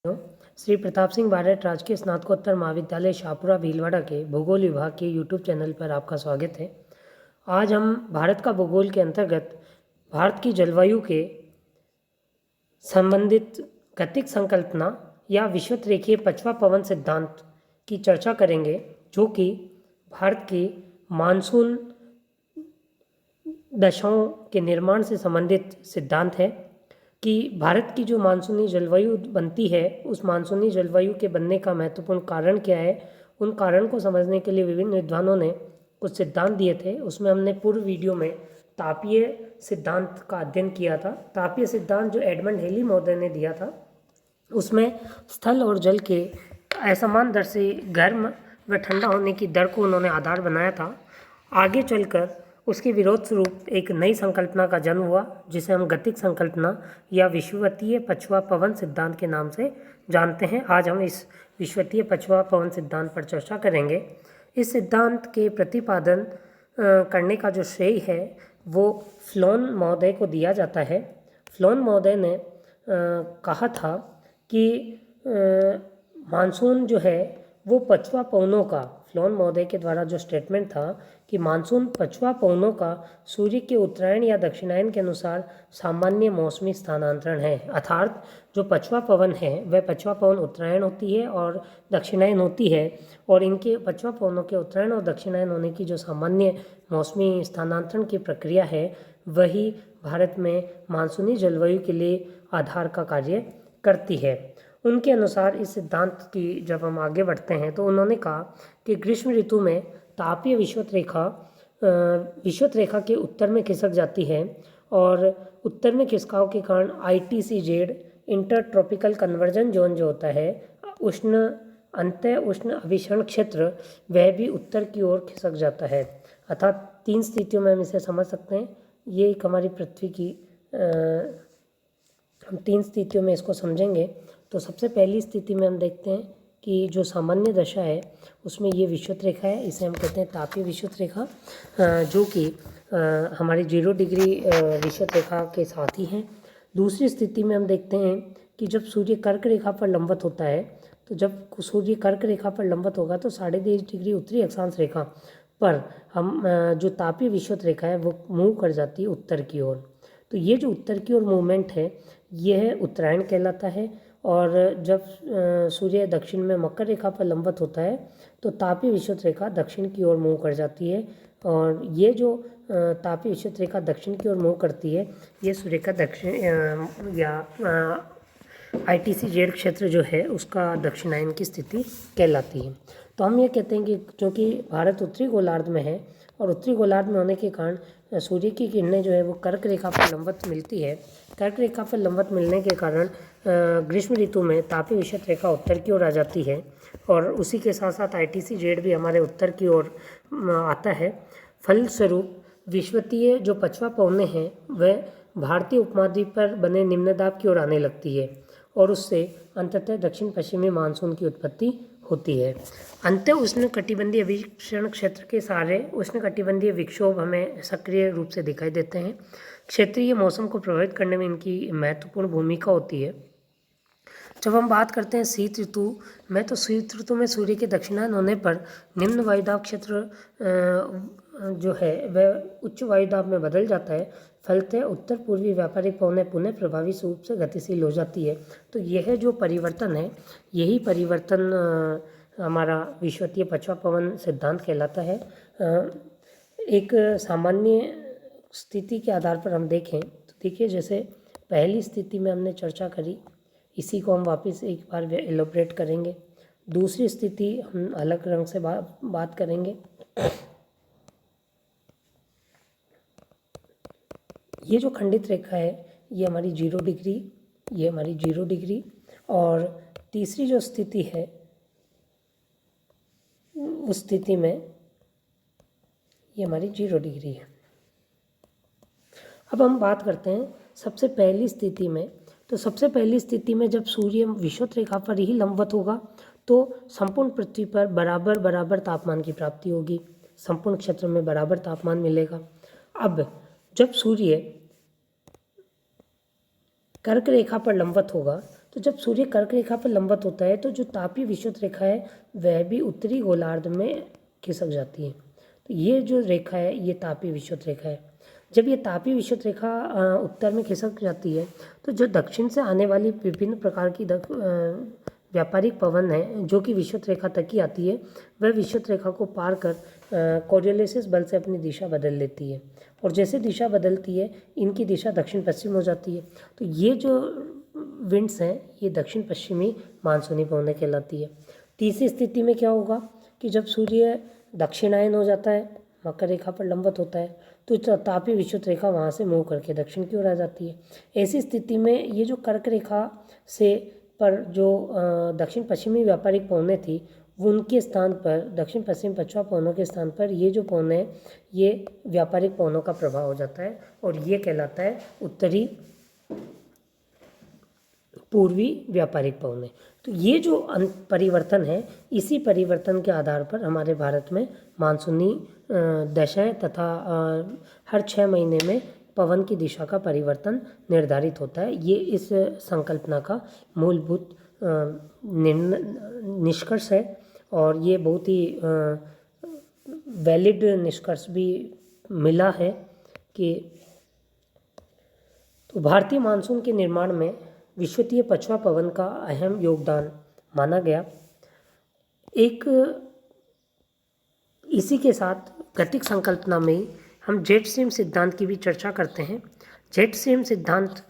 श्री प्रताप सिंह बारठ राजकीय स्नातकोत्तर महाविद्यालय शाहपुरा भीलवाड़ा के भूगोल विभाग के यूट्यूब चैनल पर आपका स्वागत है। आज हम भारत का भूगोल के अंतर्गत भारत की जलवायु के संबंधित गतिक संकल्पना या विषुवतरेखीय पछवा पवन सिद्धांत की चर्चा करेंगे, जो कि भारत की मानसून दशाओं के निर्माण से संबंधित सिद्धांत है कि भारत की जो मानसूनी जलवायु बनती है, उस मानसूनी जलवायु के बनने का महत्वपूर्ण कारण क्या है। उन कारण को समझने के लिए विभिन्न विद्वानों ने कुछ सिद्धांत दिए थे। उसमें हमने पूर्व वीडियो में तापीय सिद्धांत का अध्ययन किया था। तापीय सिद्धांत जो एडमंड हेली महोदय ने दिया था, उसमें स्थल और जल के असमान दर से गर्म व ठंडा होने की दर को उन्होंने आधार बनाया था। आगे चलकर उसके विरोध स्वरूप एक नई संकल्पना का जन्म हुआ, जिसे हम गतिक संकल्पना या विषुवतीय पछवा पवन सिद्धांत के नाम से जानते हैं। आज हम इस विषुवतीय पछवा पवन सिद्धांत पर चर्चा करेंगे। इस सिद्धांत के प्रतिपादन करने का जो श्रेय है वो फ्लोन महोदय को दिया जाता है। फ्लोन महोदय ने कहा था कि मानसून जो है वो पछवा पवनों का, फ्लोन महोदय के द्वारा जो स्टेटमेंट था कि मानसून पछवा पवनों का सूर्य के उत्तरायण या दक्षिणायन के अनुसार सामान्य मौसमी स्थानांतरण है। अर्थात जो पछवा पवन है वह पछवा पवन उत्तरायण होती है और दक्षिणायन होती है, और इनके पछवा पवनों के उत्तरायण और दक्षिणायन होने की जो सामान्य मौसमी स्थानांतरण की प्रक्रिया है, वही भारत में मानसूनी जलवायु के लिए आधार का कार्य करती है। उनके अनुसार इस सिद्धांत की जब हम आगे बढ़ते हैं तो उन्होंने कहा कि ग्रीष्म ऋतु में तापीय विषुवत रेखा के उत्तर में खिसक जाती है, और उत्तर में खिसकाव के कारण ITCZ inter tropical conversion zone जो होता है, अंत्य उष्ण अभिसरण क्षेत्र, वह भी उत्तर की ओर खिसक जाता है। अर्थात 3 स्थितियों में हम इसे समझ सकते हैं। ये एक हमारी पृथ्वी की हम 3 स्थितियों में इसको समझेंगे। तो सबसे पहली स्थिति में हम देखते हैं कि जो सामान्य दशा है उसमें ये विषुवत रेखा है, इसे हम कहते हैं तापीय विषुवत रेखा, जो कि हमारी 0 डिग्री विषुवत रेखा के साथ ही है। दूसरी स्थिति में हम देखते हैं कि जब सूर्य कर्क रेखा पर लंबवत होता है, तो जब सूर्य कर्क रेखा पर लंबवत होगा तो 3.5 डिग्री उत्तरी अक्षांश रेखा पर हम जो तापीय विषुवत रेखा है वो मूव कर जाती है उत्तर की ओर। तो ये जो उत्तर की ओर मूवमेंट है यह उत्तरायण कहलाता है। और जब सूर्य दक्षिण में मकर रेखा पर लंबवत होता है तो तापीय विषुवत रेखा दक्षिण की ओर मूव कर जाती है, और ये जो तापीय विषुवत रेखा दक्षिण की ओर मूव करती है, ये सूर्य का दक्षिण या ITCZ क्षेत्र जो है उसका दक्षिणायन की स्थिति कहलाती है। तो हम ये कहते हैं कि क्योंकि भारत उत्तरी गोलार्ध में है और उत्तरी गोलार्ध में होने के कारण सूर्य की किरणें जो है वो कर्क रेखा पर लंबवत मिलती है। कर्क रेखा पर लंबवत मिलने के कारण ग्रीष्म ऋतु में तापीय विषुवत रेखा उत्तर की ओर आ जाती है, और उसी के साथ साथ ITCZ भी हमारे उत्तर की ओर आता है। फलस्वरूप विषुवतीय जो पछवा पवनें हैं वह भारतीय उपमहाद्वीप पर बने निम्न दाब की ओर आने लगती है, और उससे अंततः दक्षिण पश्चिमी मानसून की उत्पत्ति होती है। अंत्य उष्ण कटिबंधीय अभिसरण क्षेत्र के सारे उष्ण कटिबंधीय विक्षोभ हमें सक्रिय रूप से दिखाई देते हैं। क्षेत्रीय मौसम को प्रभावित करने में इनकी महत्वपूर्ण भूमिका होती है। जब हम बात करते हैं शीत ऋतु में, तो शीत ऋतु में सूर्य के दक्षिणायन होने पर निम्न वायुदाब क्षेत्र जो है वह उच्च वायुदाब में बदल जाता है। फलतः उत्तर पूर्वी व्यापारिक पवनें पुनः प्रभावी रूप से गतिशील हो जाती है। तो यह जो परिवर्तन है, यही परिवर्तन हमारा विषुवतीय पछवा पवन सिद्धांत कहलाता है। एक सामान्य स्थिति के आधार पर हम देखें तो देखिए, जैसे पहली स्थिति में हमने चर्चा करी, इसी को हम वापस एक बार एलोब्रेट करेंगे। दूसरी स्थिति हम अलग रंग से बात करेंगे। ये जो खंडित रेखा है ये हमारी 0 डिग्री, ये हमारी 0 डिग्री, और तीसरी जो स्थिति है उस स्थिति में ये हमारी 0 डिग्री है। अब हम बात करते हैं सबसे पहली स्थिति में। तो सबसे पहली स्थिति में जब सूर्य विषुवत रेखा पर ही लंबवत होगा तो संपूर्ण पृथ्वी पर बराबर तापमान की प्राप्ति होगी, संपूर्ण क्षेत्र में बराबर तापमान मिलेगा। अब जब सूर्य कर्क रेखा पर लंबवत होगा तो जब सूर्य कर्क रेखा पर लंबवत होता है तो जो तापीय विषुवत रेखा है वह भी उत्तरी गोलार्ध में खिसक जाती है। तो ये जो रेखा है ये तापीय विषुवत रेखा है। जब ये तापीय विषुवत रेखा उत्तर में खिसक जाती है तो जो दक्षिण से आने वाली विभिन्न प्रकार की व्यापारिक पवन है जो कि विषुवत रेखा तक ही आती है, वह विषुवत रेखा को पार कर कोरियोलिस बल से अपनी दिशा बदल लेती है और जैसे दिशा बदलती है इनकी दिशा दक्षिण पश्चिम हो जाती है। तो ये जो विंड्स हैं ये दक्षिण पश्चिमी मानसूनी पवनें कहलाती है। तीसरी स्थिति में क्या होगा कि जब सूर्य दक्षिणायन हो जाता है, मकर रेखा पर लंबवत होता है, तो तापीय विषुवत रेखा वहाँ से मूव करके दक्षिण की ओर आ जाती है। ऐसी स्थिति में ये जो कर्क रेखा से पर जो दक्षिण पश्चिमी व्यापारिक पवनें थी वो उनके स्थान पर दक्षिण पश्चिम पछुआ पवनों के स्थान पर ये जो पवन है ये व्यापारिक पवनों का प्रभाव हो जाता है और ये कहलाता है उत्तरी पूर्वी व्यापारिक पवनें। तो ये जो परिवर्तन है इसी परिवर्तन के आधार पर हमारे भारत में मानसूनी दशाएं तथा हर 6 महीने में पवन की दिशा का परिवर्तन निर्धारित होता है। ये इस संकल्पना का मूलभूत निष्कर्ष है और ये बहुत ही वैलिड निष्कर्ष भी मिला है कि तो भारतीय मानसून के निर्माण में विषुवतीय पछुआ पवन का अहम योगदान माना गया। एक इसी के साथ गतिक संकल्पना में हम जेट स्ट्रीम सिद्धांत की भी चर्चा करते हैं। जेट स्ट्रीम सिद्धांत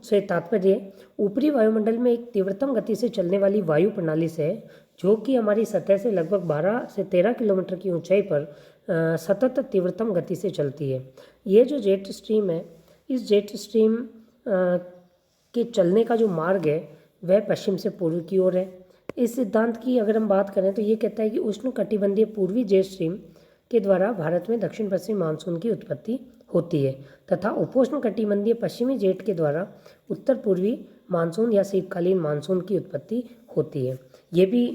से तात्पर्य ऊपरी वायुमंडल में एक तीव्रतम गति से चलने वाली वायु प्रणाली से है जो कि हमारी सतह से लगभग 12 से 13 किलोमीटर की ऊंचाई पर सतत तीव्रतम गति से चलती है। ये जो जेट स्ट्रीम है इस जेट स्ट्रीम के चलने का जो मार्ग है वह पश्चिम से पूर्व की ओर है। इस सिद्धांत की अगर हम बात करें तो ये कहता है कि उष्णकटिबंधीय पूर्वी जेट स्ट्रीम के द्वारा भारत में दक्षिण पश्चिम मानसून की उत्पत्ति होती है तथा उपोष्ण कटिबंधीय पश्चिमी जेट के द्वारा उत्तर पूर्वी मानसून या शीतकालीन मानसून की उत्पत्ति होती है। ये भी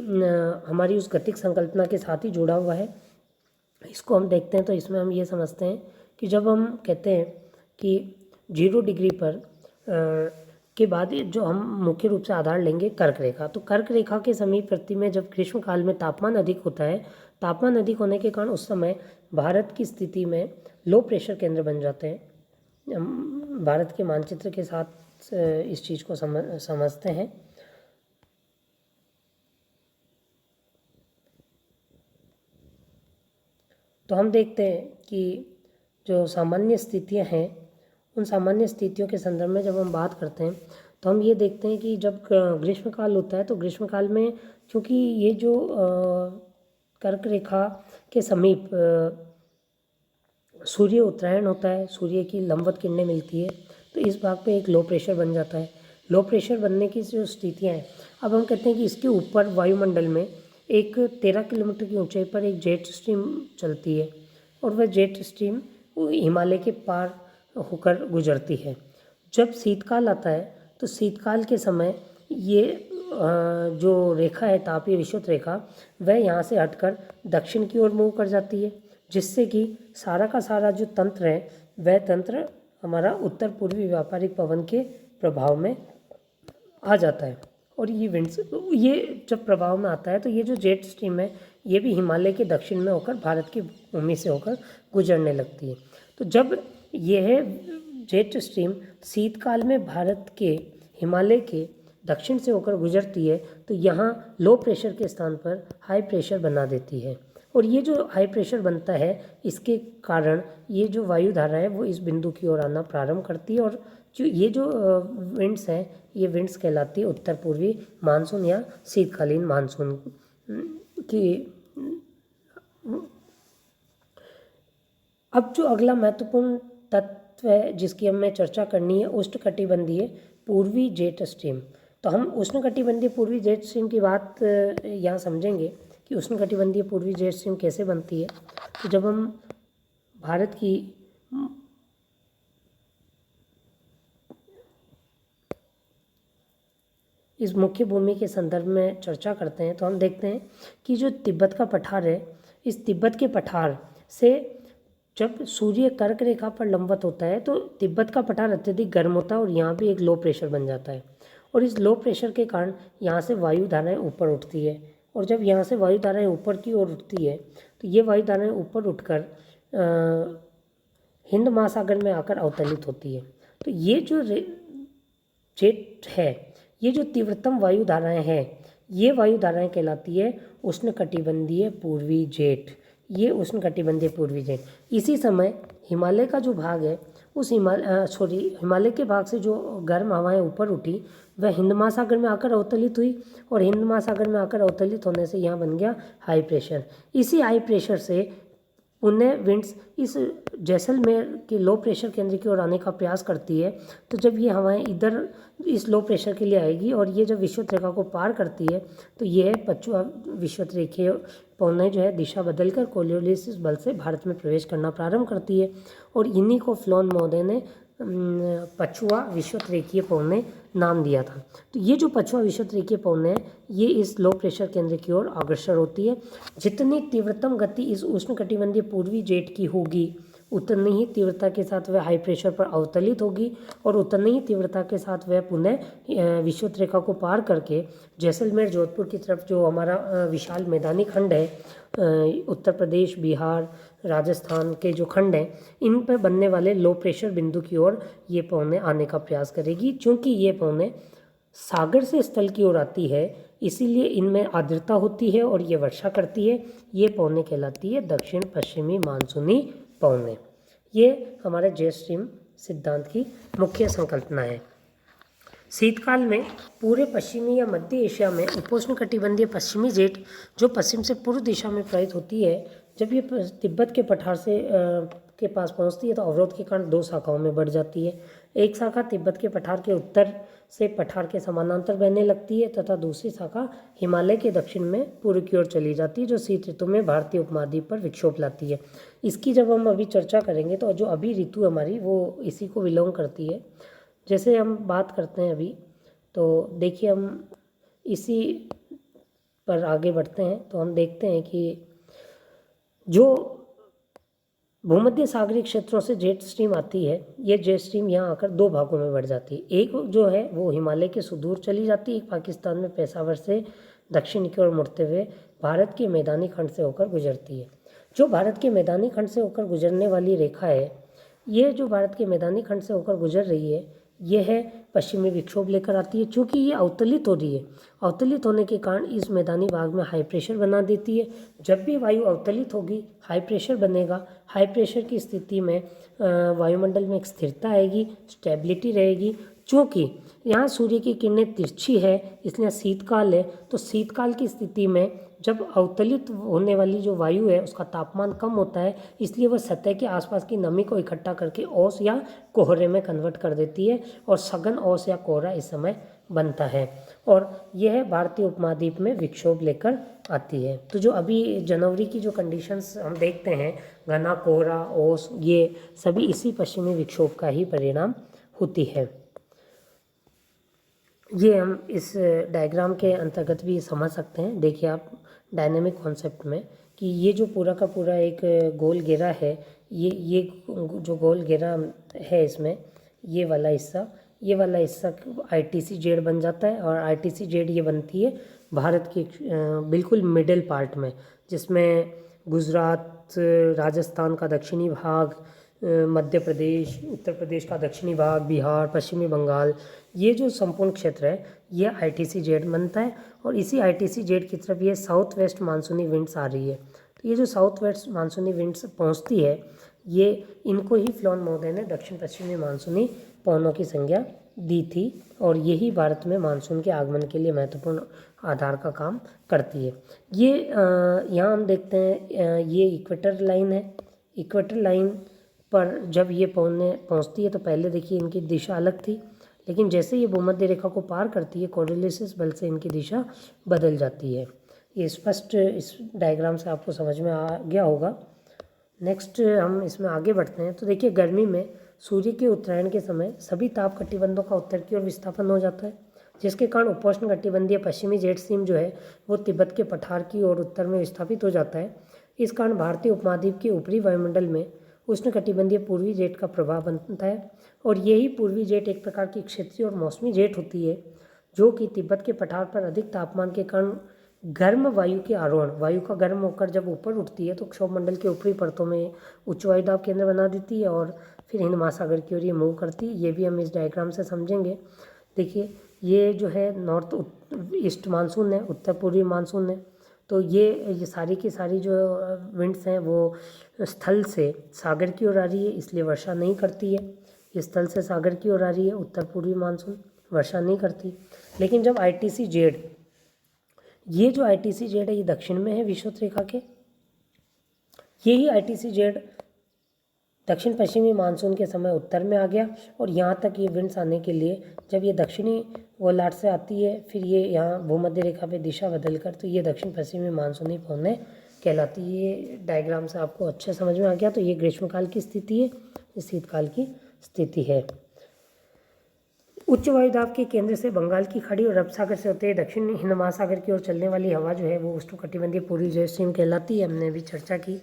हमारी उस गतिक संकल्पना के साथ ही जुड़ा हुआ है। इसको हम देखते हैं तो इसमें हम ये समझते हैं कि जब हम कहते हैं कि 0 डिग्री पर के बाद जो हम मुख्य रूप से आधार लेंगे कर्क रेखा, तो कर्क रेखा के समीप प्रति में जब ग्रीष्म काल में तापमान अधिक होता है, तापमान अधिक होने के कारण उस समय भारत की स्थिति में लो प्रेशर केंद्र बन जाते हैं। हम भारत के मानचित्र के साथ इस चीज़ को समझते हैं। तो हम देखते हैं कि जो सामान्य स्थितियां हैं उन सामान्य स्थितियों के संदर्भ में जब हम बात करते हैं तो हम ये देखते हैं कि जब ग्रीष्मकाल होता है तो ग्रीष्मकाल में क्योंकि ये जो कर्क रेखा के समीप सूर्य उत्तरायण होता है, सूर्य की लंबवत किरणें मिलती है, तो इस भाग पे एक लो प्रेशर बन जाता है। लो प्रेशर बनने की जो स्थितियाँ हैं, अब हम कहते हैं कि इसके ऊपर वायुमंडल में एक 13 किलोमीटर की ऊंचाई पर एक जेट स्ट्रीम चलती है और वह जेट स्ट्रीम हिमालय के पार होकर गुजरती है। जब शीतकाल आता है तो शीतकाल के समय ये जो रेखा है तापीय विषुवत रेखा वह यहाँ से हटकर दक्षिण की ओर मूव कर जाती है, जिससे कि सारा का सारा जो तंत्र है वह तंत्र हमारा उत्तर पूर्वी व्यापारिक पवन के प्रभाव में आ जाता है। और ये विंड्स ये जब प्रभाव में आता है तो ये जो जेट स्ट्रीम है ये भी हिमालय के दक्षिण में होकर भारत की भूमि से होकर गुजरने लगती है। तो जब यह जेट स्ट्रीम शीतकाल में भारत के हिमालय के दक्षिण से होकर गुजरती है तो यहाँ लो प्रेशर के स्थान पर हाई प्रेशर बना देती है और ये जो हाई प्रेशर बनता है इसके कारण ये जो वायु धारा है वो इस बिंदु की ओर आना प्रारंभ करती है और जो ये जो विंड्स हैं ये विंड्स कहलाती है उत्तर पूर्वी मानसून या शीतकालीन मानसून की। अब जो अगला महत्वपूर्ण तत्व है जिसकी हमें चर्चा करनी है उष्णकटिबंधीय पूर्वी जेट स्ट्रीम। तो हम उष्णकटिबंधीय पूर्वी जेट स्ट्रीम की बात यहाँ समझेंगे कि उष्णकटिबंधीय पूर्वी जेट स्ट्रीम कैसे बनती है। तो जब हम भारत की इस मुख्य भूमि के संदर्भ में चर्चा करते हैं तो हम देखते हैं कि जो तिब्बत का पठार है इस तिब्बत के पठार से जब सूर्य कर्क रेखा पर लंबवत होता है तो तिब्बत का पठार अत्यधिक गर्म होता है और यहाँ भी एक लो प्रेशर बन जाता है और इस लो प्रेशर के कारण यहाँ से वायु धाराएं ऊपर उठती है, और जब यहाँ से वायु धाराएं ऊपर की ओर उठती है तो ये वायु धाराएं ऊपर उठकर हिंद महासागर में आकर अवतलित होती है। तो ये जो जेट है, ये जो तीव्रतम वायु धाराएं हैं, ये वायु धाराएं कहलाती है उष्णकटिबंधीय पूर्वी जेट। ये उष्णकटिबंधीय पूर्वी जेट। इसी समय हिमालय का जो भाग है, उस हिमालय के भाग से जो गर्म हवाएं ऊपर उठी वह हिंद महासागर में आकर अवतलित हुई, और हिंद महासागर में आकर अवतलित होने से यहाँ बन गया हाई प्रेशर। इसी हाई प्रेशर से उन्हें विंड्स इस जैसलमेर के लो प्रेशर केंद्र की ओर आने का प्रयास करती है। तो जब ये हवाएं इधर इस लो प्रेशर के लिए आएगी और ये जब विषुवत रेखा को पार करती है तो ये पश्चिम विषुवत रेखीय पौने जो है दिशा बदलकर कोरियोलिस बल से भारत में प्रवेश करना प्रारंभ करती है, और इन्हीं को फ्लोन महोदय ने पछुआ विषुवत रेखीय पौने नाम दिया था। तो ये जो पछुआ विषुवत रेखीय पौने है, ये इस लो प्रेशर केंद्र की ओर अग्रसर होती है। जितनी तीव्रतम गति इस उष्णकटिबंधीय पूर्वी जेट की होगी, उतनी ही तीव्रता के साथ वह हाई प्रेशर पर अवतलित होगी, और उतनी ही तीव्रता के साथ वह पुनः विषुवत रेखा को पार करके जैसलमेर जोधपुर की तरफ जो हमारा विशाल मैदानी खंड है, उत्तर प्रदेश, बिहार, राजस्थान के जो खंड हैं, इन पर बनने वाले लो प्रेशर बिंदु की ओर ये पौने आने का प्रयास करेगी। चूँकि ये पौने सागर से स्थल की ओर आती है, इसीलिए इनमें आर्द्रता होती है और ये वर्षा करती है। ये पौने कहलाती है दक्षिण पश्चिमी मानसूनी पौने। ये हमारे जेट स्ट्रीम सिद्धांत की मुख्य संकल्पना है। शीतकाल में पूरे पश्चिमी या मध्य एशिया में उपोष्णकटिबंधीय पश्चिमी जेट जो पश्चिम से पूर्व दिशा में प्रवाहित होती है, जब ये तिब्बत के पठार से के पास पहुंचती है तो अवरोध के कारण दो शाखाओं में बढ़ जाती है। एक शाखा तिब्बत के पठार के उत्तर से पठार के समानांतर बहने लगती है, तथा दूसरी शाखा हिमालय के दक्षिण में पूर्व की ओर चली जाती है, जो शीत ऋतु में भारतीय उपमहाद्वीप पर विक्षोभ लाती है। इसकी जब हम अभी चर्चा करेंगे तो जो अभी ऋतु हमारी वो इसी को बिलोंग करती है। जैसे हम बात करते हैं अभी, तो देखिए हम इसी पर आगे बढ़ते हैं तो हम देखते हैं कि जो भूमध्य सागरीय क्षेत्रों से जेट स्ट्रीम आती है, ये जेट स्ट्रीम यहाँ आकर दो भागों में बढ़ जाती है। एक जो है वो हिमालय के सुदूर चली जाती है, एक पाकिस्तान में पेशावर से दक्षिण की ओर मुड़ते हुए भारत के मैदानी खंड से होकर गुजरती है। जो भारत के मैदानी खंड से होकर गुजरने वाली रेखा है, ये जो भारत के मैदानी खंड से होकर गुजर रही है, ये है पश्चिमी विक्षोभ लेकर आती है। चूँकि ये अवतलित हो रही है, अवतलित होने के कारण इस मैदानी भाग में हाई प्रेशर बना देती है। जब भी वायु अवतलित होगी, हाई प्रेशर बनेगा। हाई प्रेशर की स्थिति में वायुमंडल में एक स्थिरता आएगी, स्टेबिलिटी रहेगी। चूँकि यहाँ सूर्य की किरणें तिरछी है, इसलिए शीतकाल है, तो शीतकाल की स्थिति में जब अवतलित होने वाली जो वायु है उसका तापमान कम होता है, इसलिए वह सतह के आसपास की नमी को इकट्ठा करके ओस या कोहरे में कन्वर्ट कर देती है, और सघन ओस या कोहरा इस समय बनता है, और यह भारतीय उपमहाद्वीप में विक्षोभ लेकर आती है। तो जो अभी जनवरी की जो कंडीशंस हम देखते हैं, घना कोहरा, ओस, ये सभी इसी पश्चिमी विक्षोभ का ही परिणाम होती है। ये हम इस डायग्राम के अंतर्गत भी समझ सकते हैं। देखिए आप डायनेमिक कॉन्सेप्ट में कि ये जो पूरा का पूरा एक गोल घेरा है, ये जो गोल घेरा है इसमें ये वाला हिस्सा आईटीसी जेड बन जाता है, और आईटीसी जेड ये बनती है भारत के बिल्कुल मिडिल पार्ट में, जिसमें गुजरात, राजस्थान का दक्षिणी भाग, मध्य प्रदेश, उत्तर प्रदेश का दक्षिणी भाग, बिहार, पश्चिमी बंगाल, ये जो संपूर्ण क्षेत्र है ये आईटीसी जेड बनता है। और इसी आईटीसी जेड की तरफ ये साउथ वेस्ट मानसूनी विंड्स आ रही है। तो ये जो साउथ वेस्ट मानसूनी विंड्स पहुंचती है, ये इनको ही फ्लोन महोदय ने दक्षिण पश्चिमी मानसूनी पवनों की संज्ञा दी थी, और यही भारत में मानसून के आगमन के लिए महत्वपूर्ण आधार का काम करती है। ये यहाँ हम देखते हैं ये इक्वेटर लाइन है। इक्वेटर लाइन पर जब ये पहुँचती है तो पहले देखिए इनकी दिशा अलग थी, लेकिन जैसे ये भूमध्य रेखा को पार करती है कोरियोलिस बल से इनकी दिशा बदल जाती है। ये स्पष्ट इस डायग्राम से आपको समझ में आ गया होगा। नेक्स्ट हम इसमें आगे बढ़ते हैं। तो देखिए गर्मी में सूर्य के उत्तरायण के समय सभी ताप कटिबंधों का उत्तर की ओर विस्थापन हो जाता है, जिसके कारण उपोष्ण कटिबंधीय पश्चिमी जेट स्ट्रीम जो है वो तिब्बत के पठार की ओर उत्तर में विस्थापित हो जाता है। इस कारण भारतीय उपमहाद्वीप के ऊपरी वायुमंडल में उष्णकटिबंधीय पूर्वी जेट का प्रभाव बनता है, और यही पूर्वी जेट एक प्रकार की क्षेत्रीय और मौसमी जेट होती है, जो कि तिब्बत के पठार पर अधिक तापमान के कारण गर्म वायु के आरोहण, वायु का गर्म होकर जब ऊपर उठती है तो क्षोभ मंडल के ऊपरी परतों में उच्च वायु दाब केंद्र बना देती है और फिर हिंद महासागर की ओर ये मूव करती है। ये भी हम इस डायग्राम से समझेंगे। देखिए ये जो है नॉर्थ ईस्ट मानसून है, उत्तर पूर्वी मानसून है। तो ये सारी की सारी जो विंड्स हैं वो स्थल से सागर की ओर आ रही है, इसलिए वर्षा नहीं करती है। ये स्थल से सागर की ओर आ रही है, उत्तर पूर्वी मानसून वर्षा नहीं करती। लेकिन जब ITC जेड, ये जो ITC जेड है ये दक्षिण में है विषुवत रेखा के, यही ITC जेड दक्षिण पश्चिमी मानसून के समय उत्तर में आ गया और यहाँ तक ये विंड्स आने के लिए जब ये दक्षिणी गोलार्ध से आती है फिर ये यहाँ भूमध्य रेखा पे दिशा बदल कर तो ये दक्षिण पश्चिमी मानसूनी पहुँचने कहलाती है। ये डायग्राम से आपको अच्छे समझ में आ गया। तो ये ग्रीष्मकाल की स्थिति है, ये शीतकाल की स्थिति है। उच्च वायुदाब के केंद्र से बंगाल की खाड़ी और अरब सागर से होते हुए दक्षिण हिंद महासागर की ओर चलने वाली हवा जो है वो उष्णकटिबंधीय पूर्वी जेट स्ट्रीम कहलाती है। हमने अभी चर्चा की।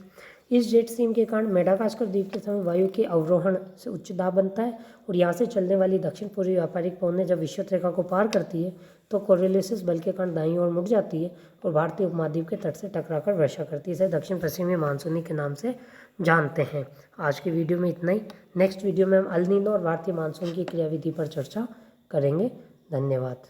इस जेट स्ट्रीम के कारण मेडागास्कर द्वीप के समय वायु के अवरोहण से उच्च दाब बनता है और यहाँ से चलने वाली दक्षिण पूर्वी व्यापारिक पवनें जब विषुवत रेखा को पार करती है तो कोरियोलिस बल के कारण दाईं ओर मुड़ जाती है और भारतीय उपमहाद्वीप के तट से टकराकर वर्षा करती है। इसे दक्षिण पश्चिमी मानसूनी के नाम से जानते हैं। आज की वीडियो में इतना ही। नेक्स्ट वीडियो में हम अल नीनो और भारतीय मानसून की क्रियाविधि पर चर्चा करेंगे। धन्यवाद।